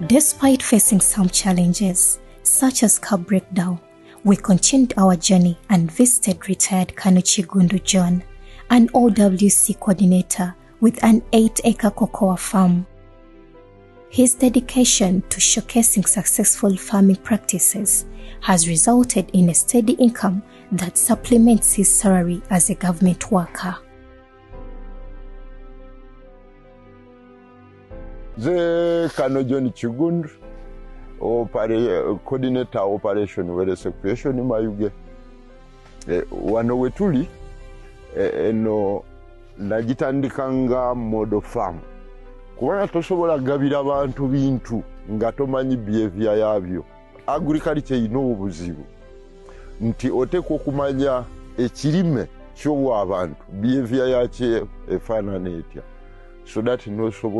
Despite facing some challenges, such as car breakdown, we continued our journey and visited retired Kanuchi Gundu John, an OWC coordinator with an 8-acre cocoa farm. His dedication to showcasing successful farming practices has resulted in a steady income that supplements his salary as a government worker. The Kanojon Chigundu, coordinator operation with the separation in Mayuge. Wano wetuli eno nagitandikanga model farm. Kubanga tosobola gabira abantu bintu nga tomanyi behavior yabyo. Agriculture ino obuzibu. Nti otekwa okumanya ekirime ky'obwa abantu behavior yakye efaanana etya. So that no